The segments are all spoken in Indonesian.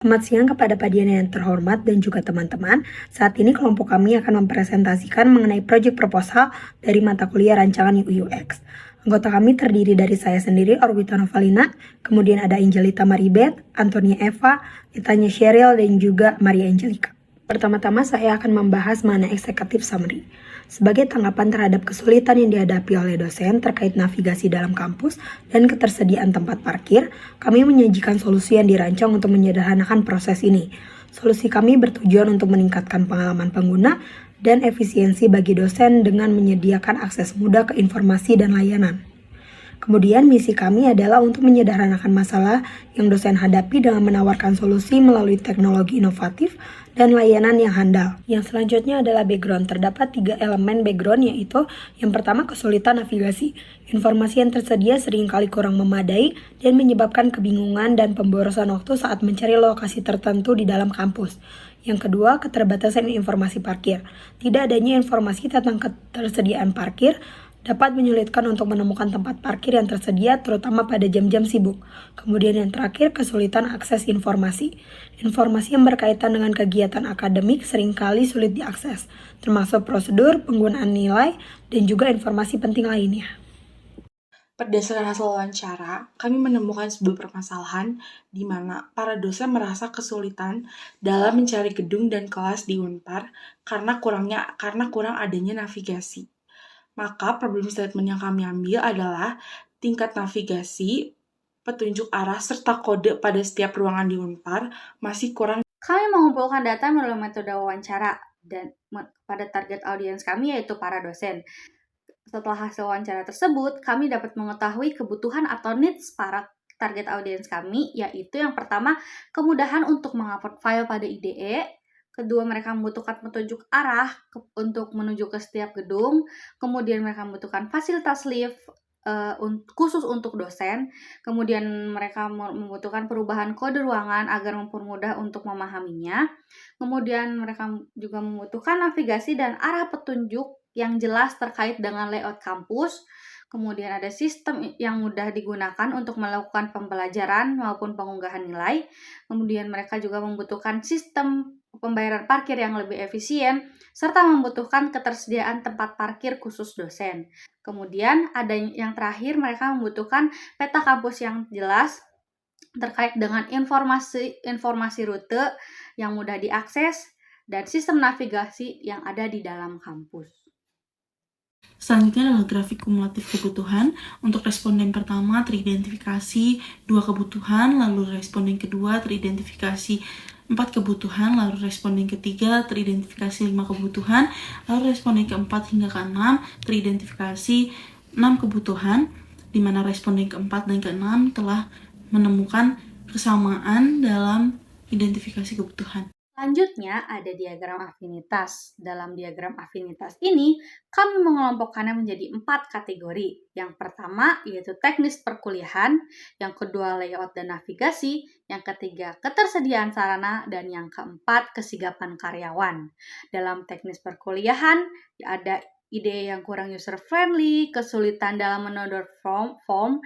Selamat siang kepada Padiana yang terhormat dan juga teman-teman. Saat ini kelompok kami akan mempresentasikan mengenai proyek proposal dari mata kuliah rancangan UX. Anggota kami terdiri dari saya sendiri, Orwita Novalina, kemudian ada Angelita Maribeth, Antonia Eva, Titania Sheryl, dan juga Maria Angelica. Pertama-tama saya akan membahas mengenai executive summary. Sebagai tanggapan terhadap kesulitan yang dihadapi oleh dosen terkait navigasi dalam kampus dan ketersediaan tempat parkir, kami menyajikan solusi yang dirancang untuk menyederhanakan proses ini. Solusi kami bertujuan untuk meningkatkan pengalaman pengguna dan efisiensi bagi dosen dengan menyediakan akses mudah ke informasi dan layanan. Kemudian misi kami adalah untuk menyederhanakan masalah yang dosen hadapi dengan menawarkan solusi melalui teknologi inovatif dan layanan yang handal. Yang selanjutnya adalah background. Terdapat 3 elemen background, yaitu yang pertama kesulitan navigasi. Informasi yang tersedia seringkali kurang memadai dan menyebabkan kebingungan dan pemborosan waktu saat mencari lokasi tertentu di dalam kampus. Yang kedua, keterbatasan informasi parkir. Tidak adanya informasi tentang ketersediaan parkir dapat menyulitkan untuk menemukan tempat parkir yang tersedia, terutama pada jam-jam sibuk. Kemudian yang terakhir, kesulitan akses informasi. Informasi yang berkaitan dengan kegiatan akademik seringkali sulit diakses, termasuk prosedur, penggunaan nilai, dan juga informasi penting lainnya. Berdasarkan hasil wawancara, kami menemukan sebuah permasalahan di mana para dosen merasa kesulitan dalam mencari gedung dan kelas di Unpar karena kurang adanya navigasi. Maka problem statement yang kami ambil adalah tingkat navigasi, petunjuk arah, serta kode pada setiap ruangan di Unpar masih kurang. Kami mengumpulkan data melalui metode wawancara dan pada target audiens kami yaitu para dosen. Setelah hasil wawancara tersebut, kami dapat mengetahui kebutuhan atau needs para target audiens kami, yaitu yang pertama, kemudahan untuk mengupload file pada IDE. Kedua, mereka membutuhkan petunjuk arah untuk menuju ke setiap gedung. Kemudian mereka membutuhkan fasilitas lift khusus untuk dosen. Kemudian mereka membutuhkan perubahan kode ruangan agar mempermudah untuk memahaminya. Kemudian mereka juga membutuhkan navigasi dan arah petunjuk yang jelas terkait dengan layout kampus. Kemudian ada sistem yang mudah digunakan untuk melakukan pembelajaran maupun pengunggahan nilai. Kemudian mereka juga membutuhkan sistem pembayaran parkir yang lebih efisien, serta membutuhkan ketersediaan tempat parkir khusus dosen. Kemudian ada yang terakhir, mereka membutuhkan peta kampus yang jelas terkait dengan informasi rute yang mudah diakses dan sistem navigasi yang ada di dalam kampus. Selanjutnya adalah grafik kumulatif kebutuhan. Untuk responden pertama teridentifikasi 2 kebutuhan, lalu responden kedua teridentifikasi 4 kebutuhan, lalu responden ketiga teridentifikasi 5 kebutuhan, lalu responden keempat hingga ke-6 teridentifikasi 6 kebutuhan, di mana responden keempat dan ke-6 telah menemukan kesamaan dalam identifikasi kebutuhan. Selanjutnya ada diagram afinitas. Dalam diagram afinitas ini, kami mengelompokkannya menjadi 4 kategori. Yang pertama yaitu teknis perkuliahan, yang kedua layout dan navigasi, yang ketiga ketersediaan sarana, dan yang keempat kesigapan karyawan. Dalam teknis perkuliahan, ada ide yang kurang user-friendly, kesulitan dalam mendownload form,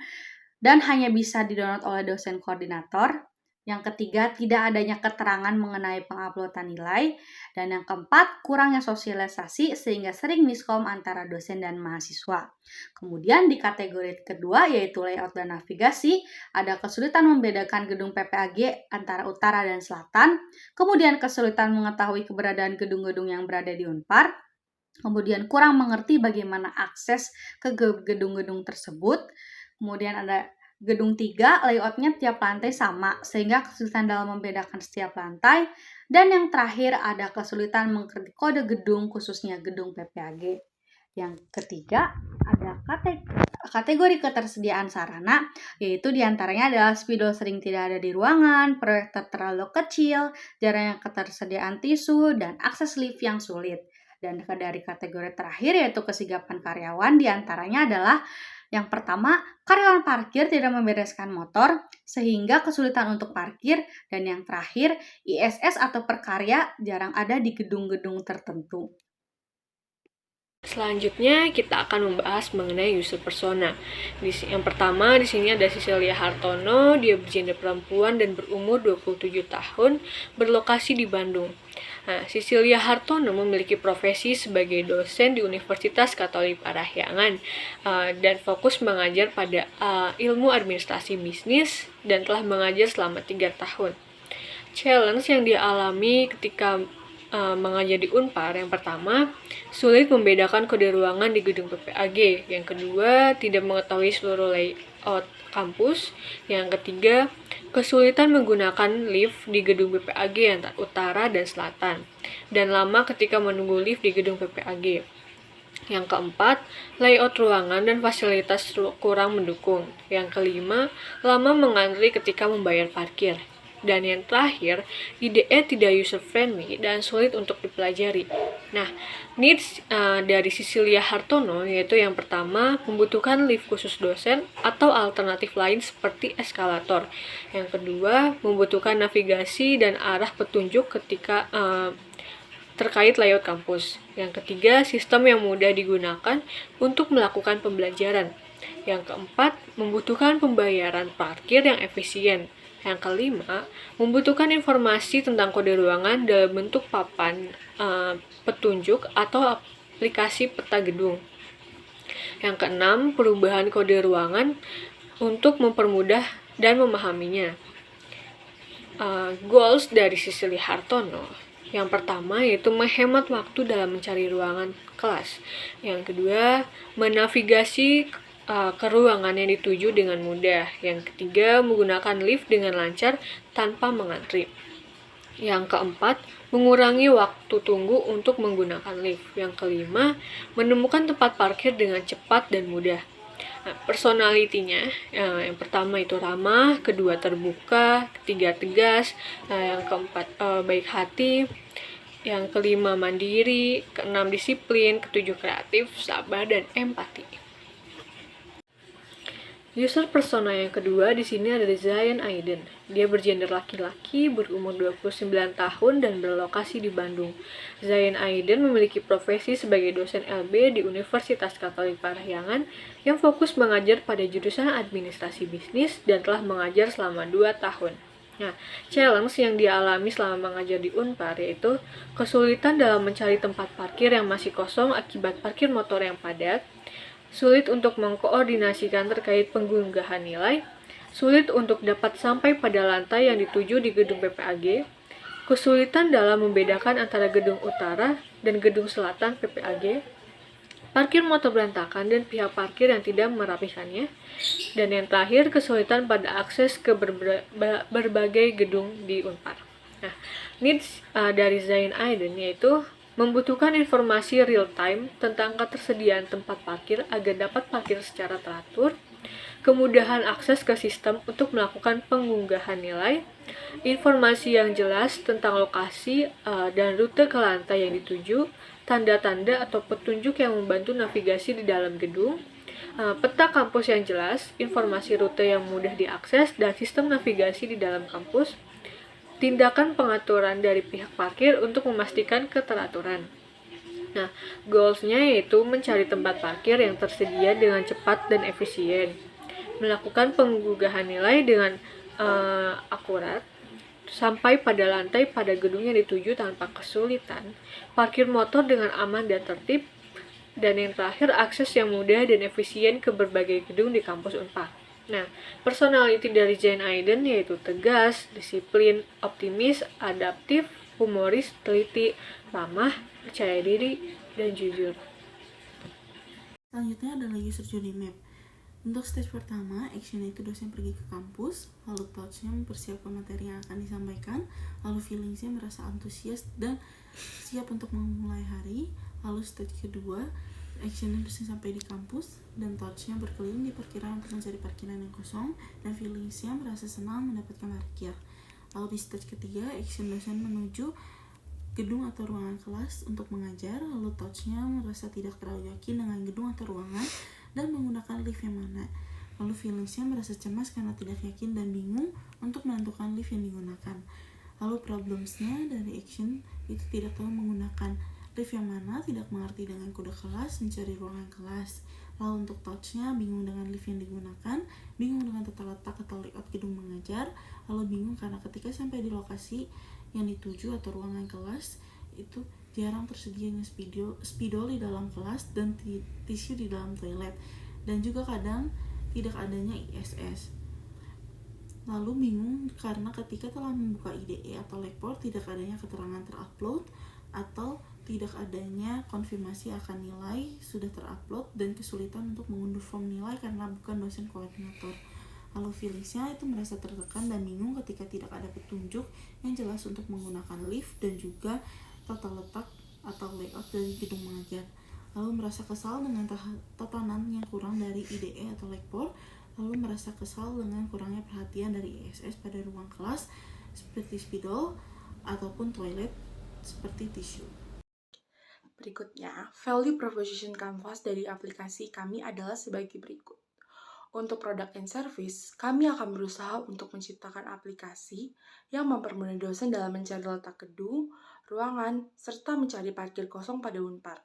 dan hanya bisa didownload oleh dosen koordinator. Yang ketiga, tidak adanya keterangan mengenai penguploadan nilai. Dan yang keempat, kurangnya sosialisasi sehingga sering miskom antara dosen dan mahasiswa. Kemudian di kategori kedua, yaitu layout dan navigasi, ada kesulitan membedakan gedung PPAG antara utara dan selatan. Kemudian kesulitan mengetahui keberadaan gedung-gedung yang berada di Unpar. Kemudian kurang mengerti bagaimana akses ke gedung-gedung tersebut. Kemudian ada gedung 3, layoutnya tiap lantai sama, sehingga kesulitan dalam membedakan setiap lantai. Dan yang terakhir ada kesulitan mengerti kode gedung, khususnya gedung PPAG. Yang ketiga ada kategori ketersediaan sarana, yaitu diantaranya adalah spidol sering tidak ada di ruangan, proyektor terlalu kecil, jarangnya ketersediaan tisu, dan akses lift yang sulit. Dan dari kategori terakhir yaitu kesigapan karyawan, diantaranya adalah yang pertama, karyawan parkir tidak membereskan motor sehingga kesulitan untuk parkir, dan yang terakhir, ISS atau perkarya jarang ada di gedung-gedung tertentu. Selanjutnya kita akan membahas mengenai user persona. Yang pertama di sini ada Cecilia Hartono, dia bergender perempuan dan berumur 27 tahun, berlokasi di Bandung. Nah, Cecilia Hartono memiliki profesi sebagai dosen di Universitas Katolik Parahyangan dan fokus mengajar pada ilmu administrasi bisnis dan telah mengajar selama 3 tahun. Challenge yang dia alami ketika mengajar di Unpar, yang pertama, sulit membedakan kode ruangan di gedung PPAG. Yang kedua, tidak mengetahui seluruh layout kampus. Yang ketiga, kesulitan menggunakan lift di gedung PPAG yang utara dan selatan, dan lama ketika menunggu lift di gedung PPAG. Yang keempat, layout ruangan dan fasilitas kurang mendukung. Yang kelima, lama mengantri ketika membayar parkir. Dan yang terakhir, IDE tidak user-friendly dan sulit untuk dipelajari. Nah, needs dari Cecilia Hartono yaitu yang pertama, membutuhkan lift khusus dosen atau alternatif lain seperti eskalator. Yang kedua, membutuhkan navigasi dan arah petunjuk ketika terkait layout kampus. Yang ketiga, sistem yang mudah digunakan untuk melakukan pembelajaran. Yang keempat, membutuhkan pembayaran parkir yang efisien. Yang kelima, membutuhkan informasi tentang kode ruangan dalam bentuk papan petunjuk atau aplikasi peta gedung. Yang keenam, perubahan kode ruangan untuk mempermudah dan memahaminya. Goals dari Cecilia Hartono. Yang pertama yaitu menghemat waktu dalam mencari ruangan kelas. Yang kedua, menavigasi ke ruangan yang dituju dengan mudah. Yang ketiga, menggunakan lift dengan lancar tanpa mengantri. Yang keempat, mengurangi waktu tunggu untuk menggunakan lift. Yang kelima, menemukan tempat parkir dengan cepat dan mudah. Nah, personalitinya, yang pertama itu ramah, kedua terbuka, ketiga tegas, yang keempat baik hati, yang kelima mandiri, keenam disiplin, ketujuh kreatif, sabar, dan empati. User persona yang kedua di sini ada Zain Aiden. Dia bergender laki-laki, berumur 29 tahun dan berlokasi di Bandung. Zain Aiden memiliki profesi sebagai dosen LB di Universitas Katolik Parahyangan yang fokus mengajar pada jurusan administrasi bisnis dan telah mengajar selama 2 tahun. Nah, challenge yang dia alami selama mengajar di Unpar yaitu kesulitan dalam mencari tempat parkir yang masih kosong akibat parkir motor yang padat, sulit untuk mengkoordinasikan terkait pengunggahan nilai, sulit untuk dapat sampai pada lantai yang dituju di gedung PPAG, kesulitan dalam membedakan antara gedung utara dan gedung selatan PPAG, parkir motor berantakan dan pihak parkir yang tidak merapikannya, dan yang terakhir kesulitan pada akses ke berbagai gedung di Unpar. Nah, needs dari Zain Aiden yaitu membutuhkan informasi real-time tentang ketersediaan tempat parkir agar dapat parkir secara teratur, kemudahan akses ke sistem untuk melakukan pengunggahan nilai, informasi yang jelas tentang lokasi dan rute ke lantai yang dituju, tanda-tanda atau petunjuk yang membantu navigasi di dalam gedung, peta kampus yang jelas, informasi rute yang mudah diakses, dan sistem navigasi di dalam kampus, tindakan pengaturan dari pihak parkir untuk memastikan keteraturan. Nah, goals-nya yaitu mencari tempat parkir yang tersedia dengan cepat dan efisien, melakukan pengunggahan nilai dengan akurat, sampai pada lantai pada gedung yang dituju tanpa kesulitan, parkir motor dengan aman dan tertib, dan yang terakhir akses yang mudah dan efisien ke berbagai gedung di kampus Unpar. Nah, personality dari Zain Aiden yaitu tegas, disiplin, optimis, adaptif, humoris, teliti, ramah, percaya diri, dan jujur. Selanjutnya adalah user journey map. Untuk stage pertama, action itu dosen pergi ke kampus, lalu thoughts-nya mempersiapkan materi yang akan disampaikan, lalu feelings-nya merasa antusias dan siap untuk memulai hari. Lalu stage kedua, action dosen sampai di kampus dan thoughts-nya berkeliling di parkiran untuk mencari parkiran yang kosong, dan feelings-nya merasa senang mendapatkan parkir. Lalu di stage ketiga, action dosen menuju gedung atau ruangan kelas untuk mengajar, lalu thoughts-nya merasa tidak terlalu yakin dengan gedung atau ruangan dan menggunakan lift yang mana. Lalu feelings-nya merasa cemas karena tidak yakin dan bingung untuk menentukan lift yang digunakan. Lalu problems-nya dari action itu tidak tahu menggunakan Lift yang mana? Tidak mengerti dengan kode kelas, mencari ruangan kelas. Lalu untuk touch-nya, bingung dengan lift yang digunakan, bingung dengan tata letak atau layout gedung mengajar, lalu bingung karena ketika sampai di lokasi yang dituju atau ruangan kelas, itu jarang tersedianya spidol di dalam kelas dan tisu di dalam toilet, dan juga kadang tidak adanya ISS. Lalu bingung karena ketika telah membuka IDE atau Blackboard tidak adanya keterangan terupload atau tidak adanya konfirmasi akan nilai sudah terupload dan kesulitan untuk mengunduh form nilai karena bukan dosen koordinator. Lalu feelingsnya itu merasa tertekan dan bingung ketika tidak ada petunjuk yang jelas untuk menggunakan lift dan juga tata letak atau layout dari gedung mengajar. Lalu merasa kesal dengan tatanan yang kurang dari IDE atau Blackboard, lalu merasa kesal dengan kurangnya perhatian dari ISS pada ruang kelas seperti spidol ataupun toilet seperti tisu. Berikutnya, value proposition canvas dari aplikasi kami adalah sebagai berikut. Untuk product and service, kami akan berusaha untuk menciptakan aplikasi yang mempermudah dosen dalam mencari letak gedung, ruangan, serta mencari parkir kosong pada Unpar.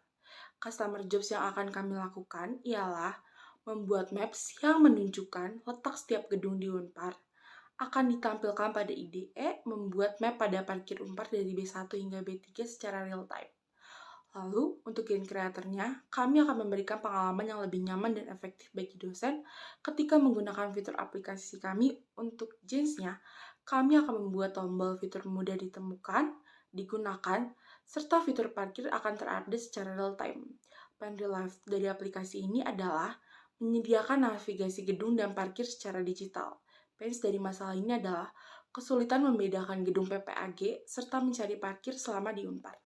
Customer jobs yang akan kami lakukan ialah membuat maps yang menunjukkan letak setiap gedung di Unpar. Akan ditampilkan pada IDE membuat map pada parkir Unpar dari B1 hingga B3 secara real time. Lalu, untuk game kreatornya, kami akan memberikan pengalaman yang lebih nyaman dan efektif bagi dosen ketika menggunakan fitur aplikasi kami. Untuk jeansnya, kami akan membuat tombol fitur mudah ditemukan, digunakan, serta fitur parkir akan terupdate secara real time. Plan real life dari aplikasi ini adalah menyediakan navigasi gedung dan parkir secara digital. Pains dari masalah ini adalah kesulitan membedakan gedung PPAG serta mencari parkir selama di Unpar.